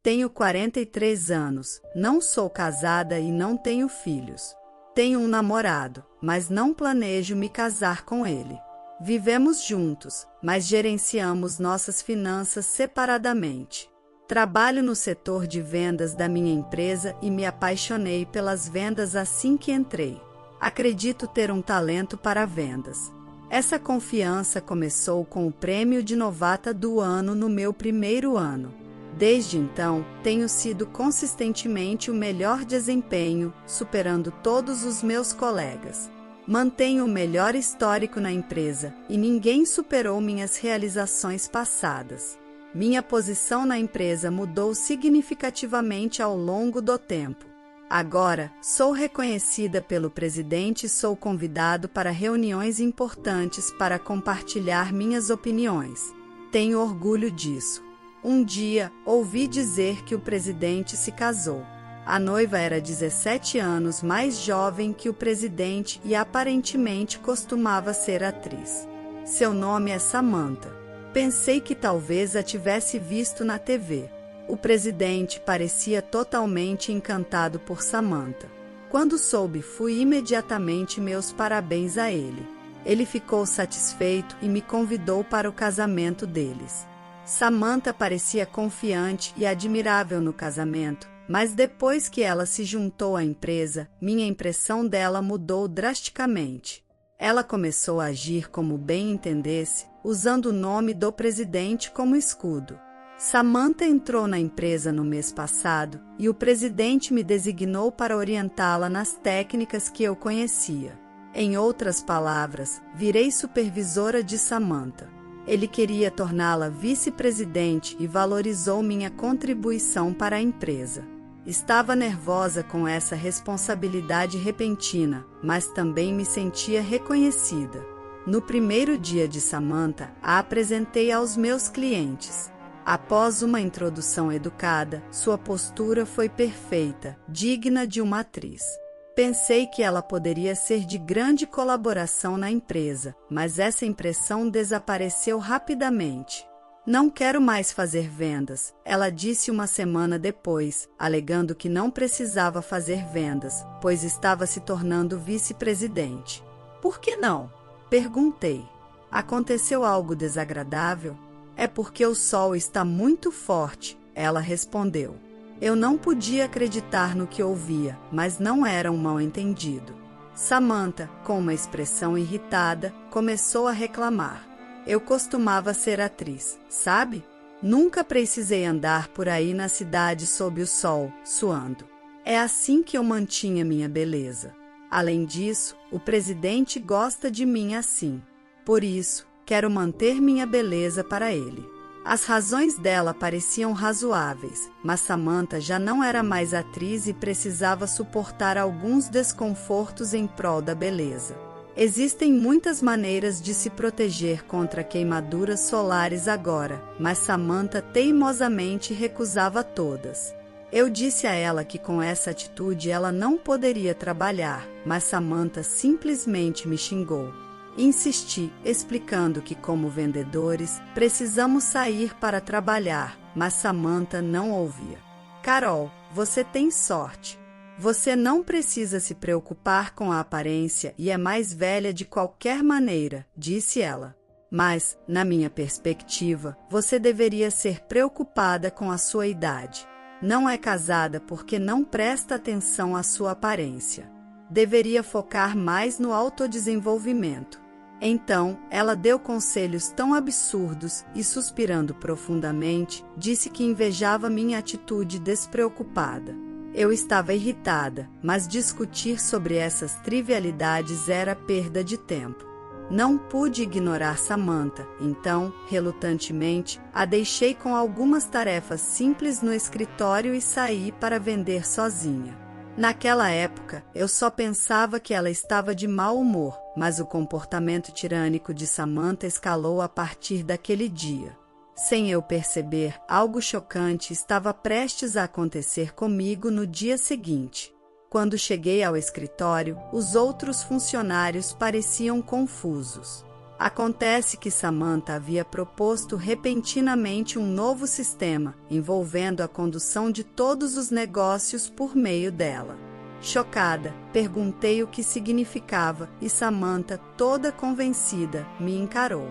Tenho 43 anos, não sou casada e não tenho filhos. Tenho um namorado, mas não planejo me casar com ele. Vivemos juntos, mas gerenciamos nossas finanças separadamente. Trabalho no setor de vendas da minha empresa e me apaixonei pelas vendas assim que entrei. Acredito ter um talento para vendas. Essa confiança começou com o prêmio de novata do ano no meu primeiro ano. Desde então, tenho sido consistentemente o melhor desempenho, superando todos os meus colegas. Mantenho o melhor histórico na empresa e ninguém superou minhas realizações passadas. Minha posição na empresa mudou significativamente ao longo do tempo. Agora, sou reconhecida pelo presidente e sou convidado para reuniões importantes para compartilhar minhas opiniões. Tenho orgulho disso. Um dia, ouvi dizer que o presidente se casou. A noiva era 17 anos mais jovem que o presidente e aparentemente costumava ser atriz. Seu nome é Samantha. Pensei que talvez a tivesse visto na TV. O presidente parecia totalmente encantado por Samantha. Quando soube, fui imediatamente meus parabéns a ele. Ele ficou satisfeito e me convidou para o casamento deles. Samantha parecia confiante e admirável no casamento, mas depois que ela se juntou à empresa, minha impressão dela mudou drasticamente. Ela começou a agir como bem entendesse, usando o nome do presidente como escudo. Samantha entrou na empresa no mês passado e o presidente me designou para orientá-la nas técnicas que eu conhecia. Em outras palavras, virei supervisora de Samantha. Ele queria torná-la vice-presidente e valorizou minha contribuição para a empresa. Estava nervosa com essa responsabilidade repentina, mas também me sentia reconhecida. No primeiro dia de Samantha, a apresentei aos meus clientes. Após uma introdução educada, sua postura foi perfeita, digna de uma atriz. Pensei que ela poderia ser de grande colaboração na empresa, mas essa impressão desapareceu rapidamente. Não quero mais fazer vendas, ela disse uma semana depois, alegando que não precisava fazer vendas, pois estava se tornando vice-presidente. Por que não? Perguntei. Aconteceu algo desagradável? É porque o sol está muito forte, ela respondeu. Eu não podia acreditar no que ouvia, mas não era um mal-entendido. Samantha, com uma expressão irritada, começou a reclamar. Eu costumava ser atriz, sabe? Nunca precisei andar por aí na cidade sob o sol, suando. É assim que eu mantinha minha beleza. Além disso, o presidente gosta de mim assim. Por isso, quero manter minha beleza para ele. As razões dela pareciam razoáveis, mas Samantha já não era mais atriz e precisava suportar alguns desconfortos em prol da beleza. Existem muitas maneiras de se proteger contra queimaduras solares agora, mas Samantha teimosamente recusava todas. Eu disse a ela que com essa atitude ela não poderia trabalhar, mas Samantha simplesmente me xingou. Insisti, explicando que, como vendedores, precisamos sair para trabalhar, mas Samantha não ouvia. Carol, você tem sorte. Você não precisa se preocupar com a aparência e é mais velha de qualquer maneira, disse ela. Mas, na minha perspectiva, você deveria ser preocupada com a sua idade. Não é casada porque não presta atenção à sua aparência. Deveria focar mais no autodesenvolvimento. Então, ela deu conselhos tão absurdos e, suspirando profundamente, disse que invejava minha atitude despreocupada. Eu estava irritada, mas discutir sobre essas trivialidades era perda de tempo. Não pude ignorar Samantha, então, relutantemente, a deixei com algumas tarefas simples no escritório e saí para vender sozinha. Naquela época, eu só pensava que ela estava de mau humor, mas o comportamento tirânico de Samantha escalou a partir daquele dia. Sem eu perceber, algo chocante estava prestes a acontecer comigo no dia seguinte. Quando cheguei ao escritório, os outros funcionários pareciam confusos. Acontece que Samantha havia proposto repentinamente um novo sistema, envolvendo a condução de todos os negócios por meio dela. Chocada, perguntei o que significava e Samantha, toda convencida, me encarou.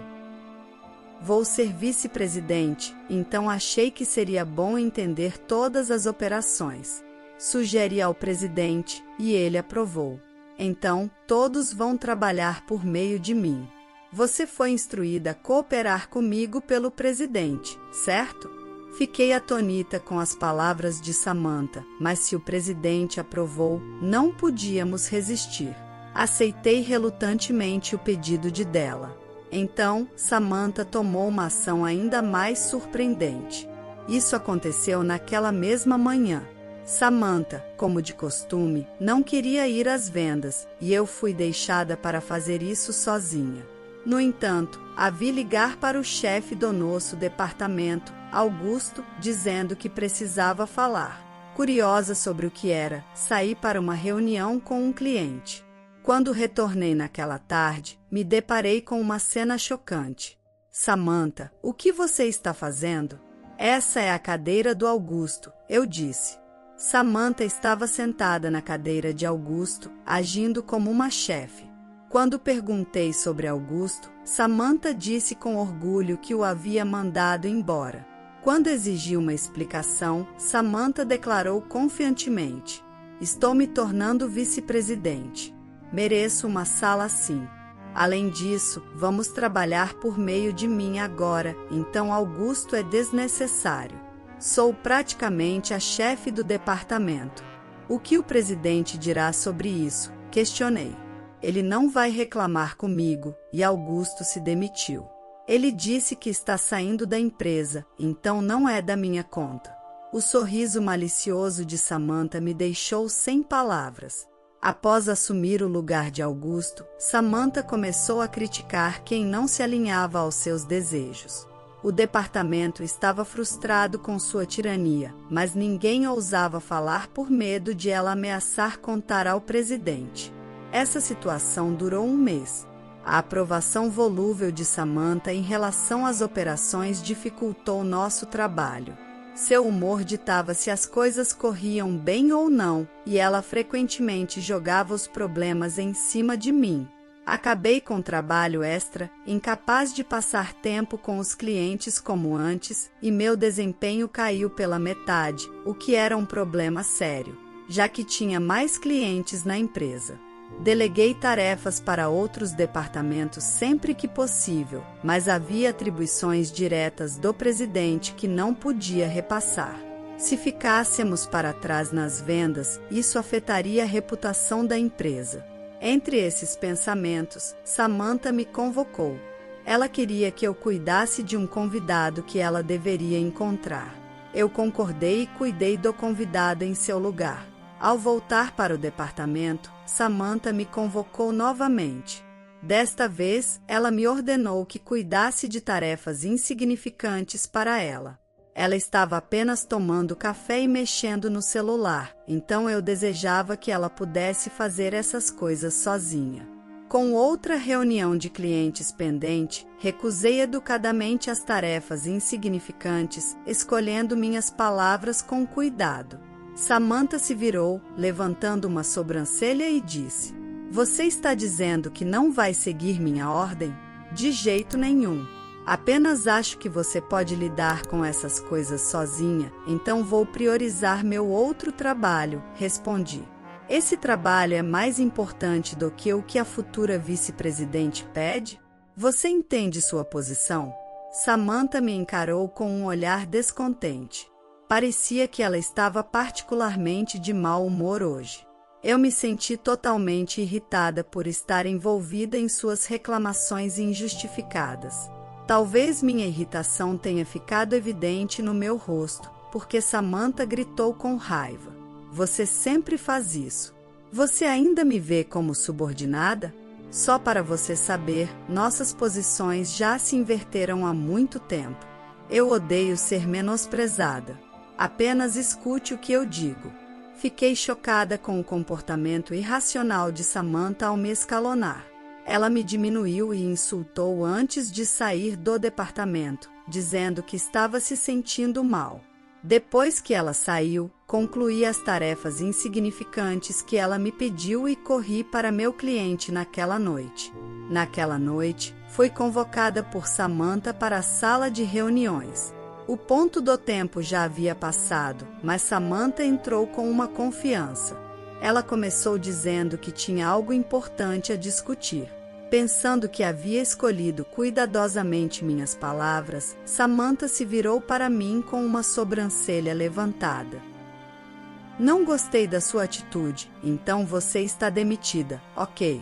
Vou ser vice-presidente, então achei que seria bom entender todas as operações. Sugeri ao presidente, e ele aprovou. Então, todos vão trabalhar por meio de mim. Você foi instruída a cooperar comigo pelo presidente, certo? Fiquei atonita com as palavras de Samantha, mas se o presidente aprovou, não podíamos resistir. Aceitei relutantemente o pedido de dela. Então, Samantha tomou uma ação ainda mais surpreendente. Isso aconteceu naquela mesma manhã. Samantha, como de costume, não queria ir às vendas, e eu fui deixada para fazer isso sozinha. No entanto, a vi ligar para o chefe do nosso departamento, Augusto, dizendo que precisava falar. Curiosa sobre o que era, saí para uma reunião com um cliente. Quando retornei naquela tarde, me deparei com uma cena chocante. Samantha, o que você está fazendo? Essa é a cadeira do Augusto, eu disse. Samantha estava sentada na cadeira de Augusto, agindo como uma chefe. Quando perguntei sobre Augusto, Samantha disse com orgulho que o havia mandado embora. Quando exigi uma explicação, Samantha declarou confiantemente: estou me tornando vice-presidente. Mereço uma sala assim. Além disso, vamos trabalhar por meio de mim agora, então Augusto é desnecessário. Sou praticamente a chefe do departamento. O que o presidente dirá sobre isso? Questionei. Ele não vai reclamar comigo, e Augusto se demitiu. Ele disse que está saindo da empresa, então não é da minha conta. O sorriso malicioso de Samantha me deixou sem palavras. Após assumir o lugar de Augusto, Samantha começou a criticar quem não se alinhava aos seus desejos. O departamento estava frustrado com sua tirania, mas ninguém ousava falar por medo de ela ameaçar contar ao presidente. Essa situação durou um mês. A aprovação volúvel de Samantha em relação às operações dificultou nosso trabalho. Seu humor ditava se as coisas corriam bem ou não, e ela frequentemente jogava os problemas em cima de mim. Acabei com trabalho extra, incapaz de passar tempo com os clientes como antes, e meu desempenho caiu pela metade, o que era um problema sério, já que tinha mais clientes na empresa. Deleguei tarefas para outros departamentos sempre que possível, mas havia atribuições diretas do presidente que não podia repassar. Se ficássemos para trás nas vendas, isso afetaria a reputação da empresa. Entre esses pensamentos, Samantha me convocou. Ela queria que eu cuidasse de um convidado que ela deveria encontrar. Eu concordei e cuidei do convidado em seu lugar. Ao voltar para o departamento, Samantha me convocou novamente. Desta vez, ela me ordenou que cuidasse de tarefas insignificantes para ela. Ela estava apenas tomando café e mexendo no celular, então eu desejava que ela pudesse fazer essas coisas sozinha. Com outra reunião de clientes pendente, recusei educadamente as tarefas insignificantes, escolhendo minhas palavras com cuidado. Samantha se virou, levantando uma sobrancelha e disse: "Você está dizendo que não vai seguir minha ordem? De jeito nenhum. Apenas acho que você pode lidar com essas coisas sozinha, então vou priorizar meu outro trabalho", respondi. "Esse trabalho é mais importante do que o que a futura vice-presidente pede? Você entende sua posição?" Samantha me encarou com um olhar descontente. Parecia que ela estava particularmente de mau humor hoje. Eu me senti totalmente irritada por estar envolvida em suas reclamações injustificadas. Talvez minha irritação tenha ficado evidente no meu rosto, porque Samantha gritou com raiva: "Você sempre faz isso. Você ainda me vê como subordinada? Só para você saber, nossas posições já se inverteram há muito tempo. Eu odeio ser menosprezada. Apenas escute o que eu digo." Fiquei chocada com o comportamento irracional de Samantha ao me escalonar. Ela me diminuiu e insultou antes de sair do departamento, dizendo que estava se sentindo mal. Depois que ela saiu, concluí as tarefas insignificantes que ela me pediu e corri para meu cliente naquela noite. Naquela noite, fui convocada por Samantha para a sala de reuniões. O ponto do tempo já havia passado, mas Samantha entrou com uma confiança. Ela começou dizendo que tinha algo importante a discutir. Pensando que havia escolhido cuidadosamente minhas palavras, Samantha se virou para mim com uma sobrancelha levantada. Não gostei da sua atitude, então você está demitida, ok?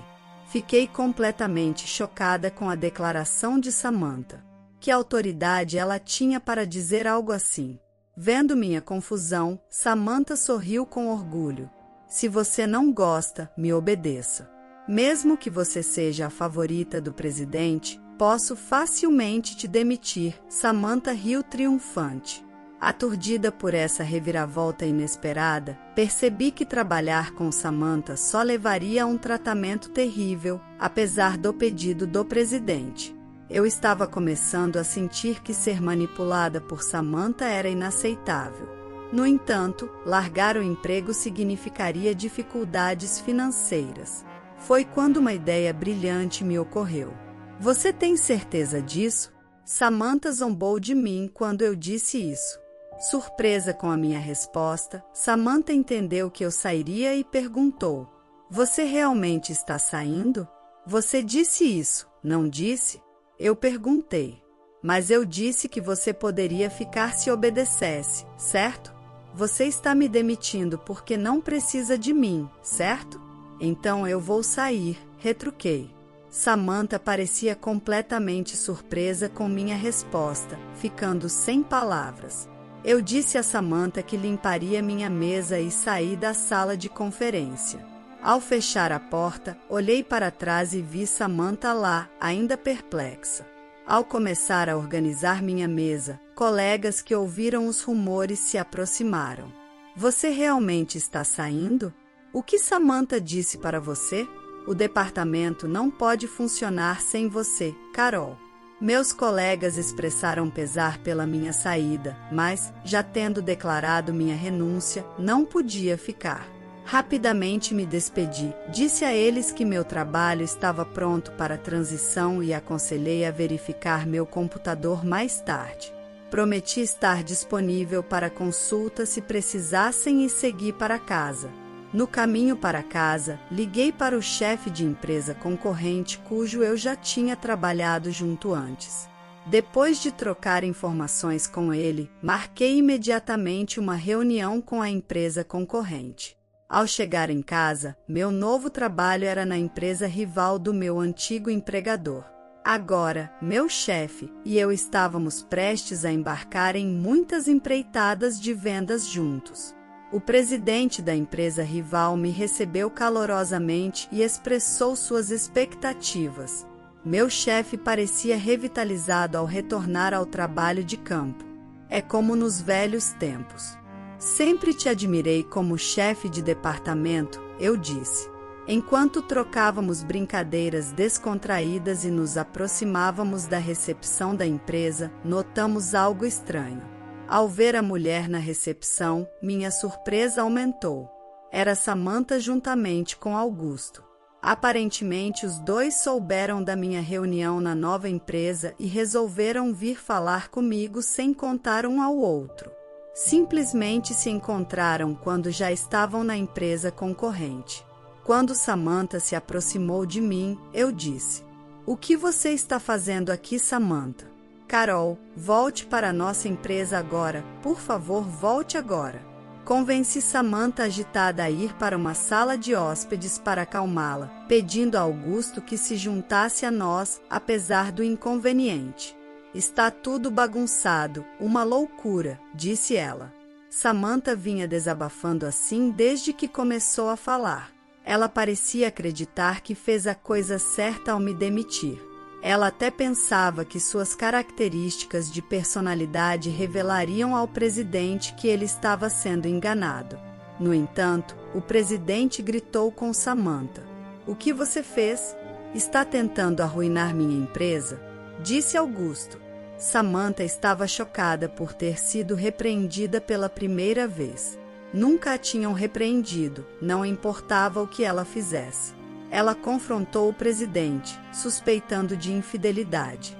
Fiquei completamente chocada com a declaração de Samantha. Que autoridade ela tinha para dizer algo assim? Vendo minha confusão, Samantha sorriu com orgulho. Se você não gosta, me obedeça. Mesmo que você seja a favorita do presidente, posso facilmente te demitir. Samantha riu triunfante. Aturdida por essa reviravolta inesperada, percebi que trabalhar com Samantha só levaria a um tratamento terrível, apesar do pedido do presidente. Eu estava começando a sentir que ser manipulada por Samantha era inaceitável. No entanto, largar o emprego significaria dificuldades financeiras. Foi quando uma ideia brilhante me ocorreu. Você tem certeza disso? Samantha zombou de mim quando eu disse isso. Surpresa com a minha resposta, Samantha entendeu que eu sairia e perguntou: Você realmente está saindo? Você disse isso, não disse? Eu perguntei. Mas eu disse que você poderia ficar se obedecesse, certo? Você está me demitindo porque não precisa de mim, certo? Então eu vou sair, retruquei. Samantha parecia completamente surpresa com minha resposta, ficando sem palavras. Eu disse a Samantha que limparia minha mesa e saí da sala de conferência. Ao fechar a porta, olhei para trás e vi Samantha lá, ainda perplexa. Ao começar a organizar minha mesa, colegas que ouviram os rumores se aproximaram. Você realmente está saindo? O que Samantha disse para você? O departamento não pode funcionar sem você, Carol. Meus colegas expressaram pesar pela minha saída, mas, já tendo declarado minha renúncia, não podia ficar. Rapidamente me despedi, disse a eles que meu trabalho estava pronto para a transição e aconselhei a verificar meu computador mais tarde. Prometi estar disponível para consulta se precisassem e segui para casa. No caminho para casa, liguei para o chefe de empresa concorrente cujo eu já tinha trabalhado junto antes. Depois de trocar informações com ele, marquei imediatamente uma reunião com a empresa concorrente. Ao chegar em casa, meu novo trabalho era na empresa rival do meu antigo empregador. Agora, meu chefe e eu estávamos prestes a embarcar em muitas empreitadas de vendas juntos. O presidente da empresa rival me recebeu calorosamente e expressou suas expectativas. Meu chefe parecia revitalizado ao retornar ao trabalho de campo. É como nos velhos tempos. Sempre te admirei como chefe de departamento, eu disse. Enquanto trocávamos brincadeiras descontraídas e nos aproximávamos da recepção da empresa, notamos algo estranho. Ao ver a mulher na recepção, minha surpresa aumentou. Era Samantha juntamente com Augusto. Aparentemente, os dois souberam da minha reunião na nova empresa e resolveram vir falar comigo sem contar um ao outro. Simplesmente se encontraram quando já estavam na empresa concorrente. Quando Samantha se aproximou de mim, eu disse: O que você está fazendo aqui, Samantha? Carol, volte para a nossa empresa agora, por favor, volte agora. Convenci Samantha agitada a ir para uma sala de hóspedes para acalmá-la, pedindo a Augusto que se juntasse a nós, apesar do inconveniente. Está tudo bagunçado, uma loucura, disse ela. Samantha vinha desabafando assim desde que começou a falar. Ela parecia acreditar que fez a coisa certa ao me demitir. Ela até pensava que suas características de personalidade revelariam ao presidente que ele estava sendo enganado. No entanto, o presidente gritou com Samantha: O que você fez? Está tentando arruinar minha empresa? Disse Augusto. Samantha estava chocada por ter sido repreendida pela primeira vez. Nunca a tinham repreendido, não importava o que ela fizesse. Ela confrontou o presidente, suspeitando de infidelidade.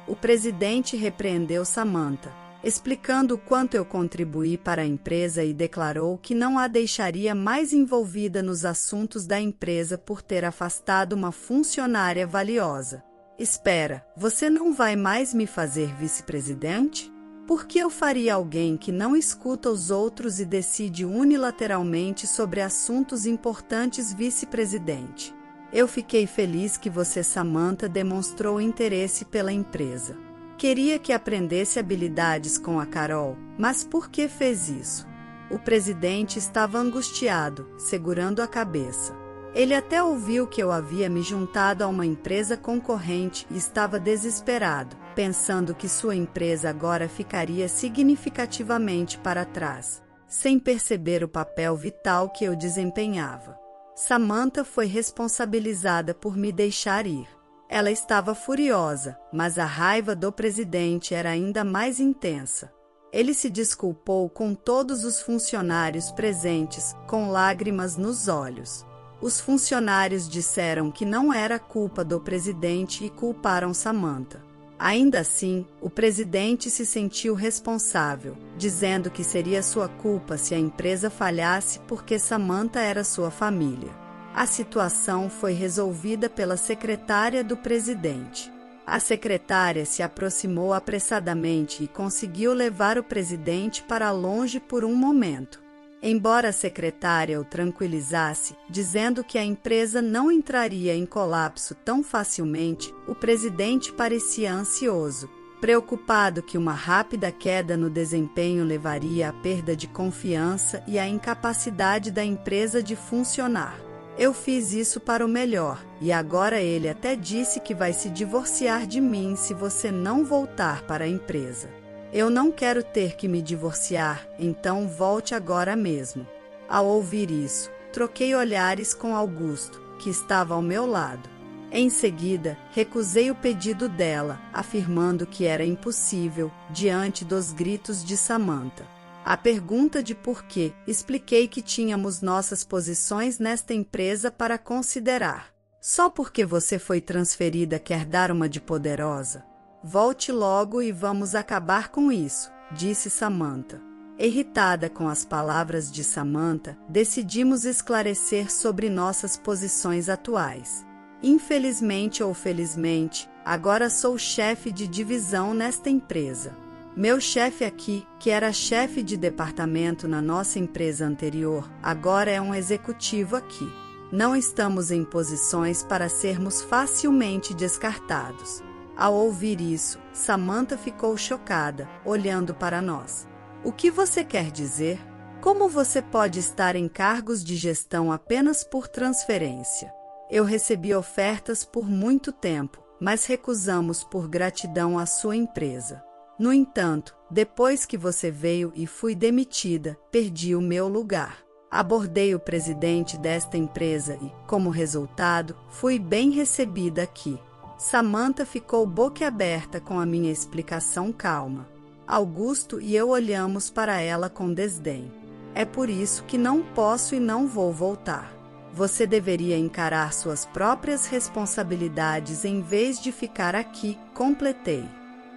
O presidente repreendeu Samantha, explicando o quanto eu contribuí para a empresa e declarou que não a deixaria mais envolvida nos assuntos da empresa por ter afastado uma funcionária valiosa. Espera, você não vai mais me fazer vice-presidente? Por que eu faria alguém que não escuta os outros e decide unilateralmente sobre assuntos importantes vice-presidente? Eu fiquei feliz que você, Samantha, demonstrou interesse pela empresa. Queria que aprendesse habilidades com a Carol, mas por que fez isso? O presidente estava angustiado, segurando a cabeça. Ele até ouviu que eu havia me juntado a uma empresa concorrente e estava desesperado, pensando que sua empresa agora ficaria significativamente para trás, sem perceber o papel vital que eu desempenhava. Samantha foi responsabilizada por me deixar ir. Ela estava furiosa, mas a raiva do presidente era ainda mais intensa. Ele se desculpou com todos os funcionários presentes, com lágrimas nos olhos. Os funcionários disseram que não era culpa do presidente e culparam Samantha. Ainda assim, o presidente se sentiu responsável, dizendo que seria sua culpa se a empresa falhasse porque Samantha era sua família. A situação foi resolvida pela secretária do presidente. A secretária se aproximou apressadamente e conseguiu levar o presidente para longe por um momento. Embora a secretária o tranquilizasse, dizendo que a empresa não entraria em colapso tão facilmente, o presidente parecia ansioso, preocupado que uma rápida queda no desempenho levaria à perda de confiança e à incapacidade da empresa de funcionar. Eu fiz isso para o melhor, e agora ele até disse que vai se divorciar de mim se você não voltar para a empresa. Eu não quero ter que me divorciar, então volte agora mesmo. Ao ouvir isso, troquei olhares com Augusto, que estava ao meu lado. Em seguida, recusei o pedido dela, afirmando que era impossível, diante dos gritos de Samantha. A pergunta de por quê, expliquei que tínhamos nossas posições nesta empresa para considerar. Só porque você foi transferida quer dar uma de poderosa? Volte logo e vamos acabar com isso, disse Samantha. Irritada com as palavras de Samantha, decidimos esclarecer sobre nossas posições atuais. Infelizmente ou felizmente, agora sou chefe de divisão nesta empresa. Meu chefe aqui, que era chefe de departamento na nossa empresa anterior, agora é um executivo aqui. Não estamos em posições para sermos facilmente descartados. Ao ouvir isso, Samantha ficou chocada, olhando para nós. O que você quer dizer? Como você pode estar em cargos de gestão apenas por transferência? Eu recebi ofertas por muito tempo, mas recusamos por gratidão à sua empresa. No entanto, depois que você veio e fui demitida, perdi o meu lugar. Abordei o presidente desta empresa e, como resultado, fui bem recebida aqui. Samantha ficou boquiaberta com a minha explicação calma. Augusto e eu olhamos para ela com desdém. É por isso que não posso e não vou voltar. Você deveria encarar suas próprias responsabilidades em vez de ficar aqui, completei.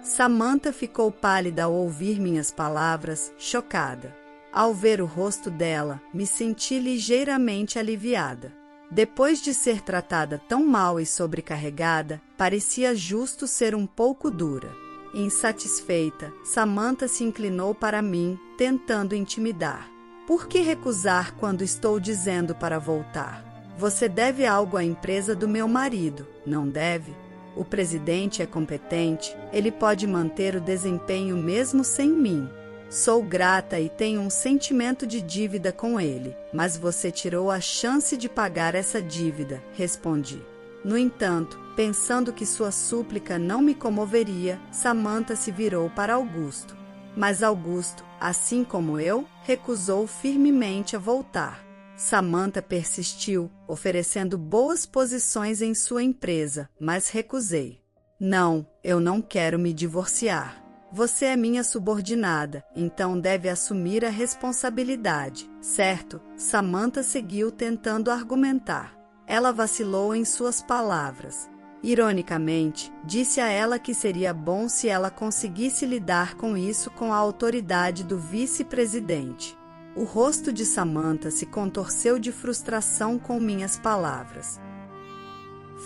Samantha ficou pálida ao ouvir minhas palavras, chocada. Ao ver o rosto dela, me senti ligeiramente aliviada. Depois de ser tratada tão mal e sobrecarregada, parecia justo ser um pouco dura. Insatisfeita, Samantha se inclinou para mim, tentando intimidar. Por que recusar quando estou dizendo para voltar? Você deve algo à empresa do meu marido, não deve? O presidente é competente, ele pode manter o desempenho mesmo sem mim. Sou grata e tenho um sentimento de dívida com ele, mas você tirou a chance de pagar essa dívida, respondi. No entanto, pensando que sua súplica não me comoveria, Samantha se virou para Augusto. Mas Augusto, assim como eu, recusou firmemente a voltar. Samantha persistiu, oferecendo boas posições em sua empresa, mas recusei. Não, eu não quero me divorciar. Você é minha subordinada, então deve assumir a responsabilidade, certo? Samantha seguiu tentando argumentar. Ela vacilou em suas palavras. Ironicamente, disse a ela que seria bom se ela conseguisse lidar com isso com a autoridade do vice-presidente. O rosto de Samantha se contorceu de frustração com minhas palavras.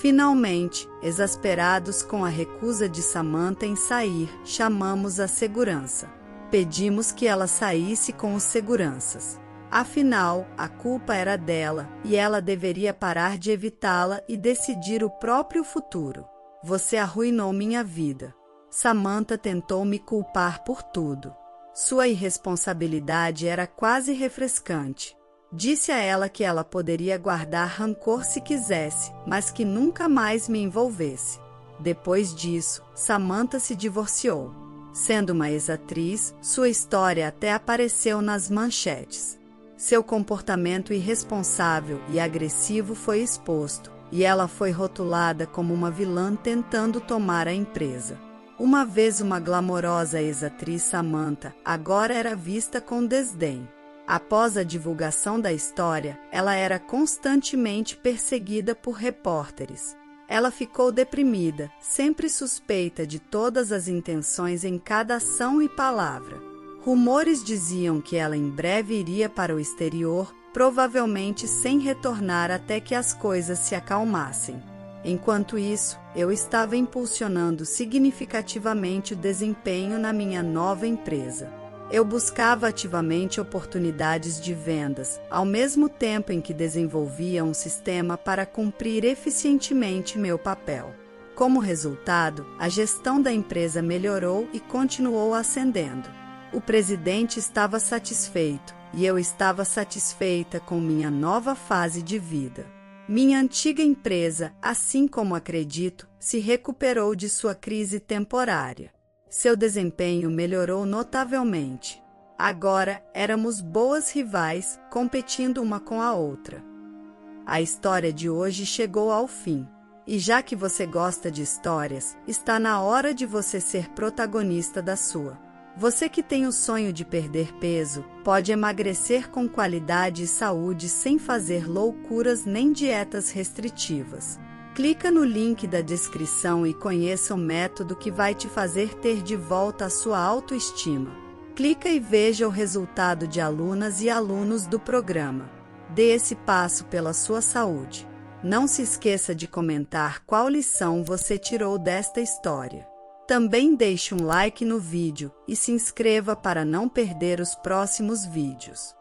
Finalmente, exasperados com a recusa de Samantha em sair, chamamos a segurança. Pedimos que ela saísse com os seguranças. Afinal, a culpa era dela, e ela deveria parar de evitá-la e decidir o próprio futuro. Você arruinou minha vida. Samantha tentou me culpar por tudo. Sua irresponsabilidade era quase refrescante. Disse a ela que ela poderia guardar rancor se quisesse, mas que nunca mais me envolvesse. Depois disso, Samantha se divorciou. Sendo uma ex-atriz, sua história até apareceu nas manchetes. Seu comportamento irresponsável e agressivo foi exposto, e ela foi rotulada como uma vilã tentando tomar a empresa. Uma vez uma glamourosa ex-atriz, Samantha agora era vista com desdém. Após a divulgação da história, ela era constantemente perseguida por repórteres. Ela ficou deprimida, sempre suspeita de todas as intenções em cada ação e palavra. Rumores diziam que ela em breve iria para o exterior, provavelmente sem retornar até que as coisas se acalmassem. Enquanto isso, eu estava impulsionando significativamente o desempenho na minha nova empresa. Eu buscava ativamente oportunidades de vendas, ao mesmo tempo em que desenvolvia um sistema para cumprir eficientemente meu papel. Como resultado, a gestão da empresa melhorou e continuou ascendendo. O presidente estava satisfeito, e eu estava satisfeita com minha nova fase de vida. Minha antiga empresa, assim como acredito, se recuperou de sua crise temporária. Seu desempenho melhorou notavelmente. Agora éramos boas rivais, competindo uma com a outra. A história de hoje chegou ao fim. E já que você gosta de histórias, está na hora de você ser protagonista da sua. Você que tem o sonho de perder peso, pode emagrecer com qualidade e saúde sem fazer loucuras nem dietas restritivas. Clica no link da descrição e conheça o método que vai te fazer ter de volta a sua autoestima. Clica e veja o resultado de alunas e alunos do programa. Dê esse passo pela sua saúde. Não se esqueça de comentar qual lição você tirou desta história. Também deixe um like no vídeo e se inscreva para não perder os próximos vídeos.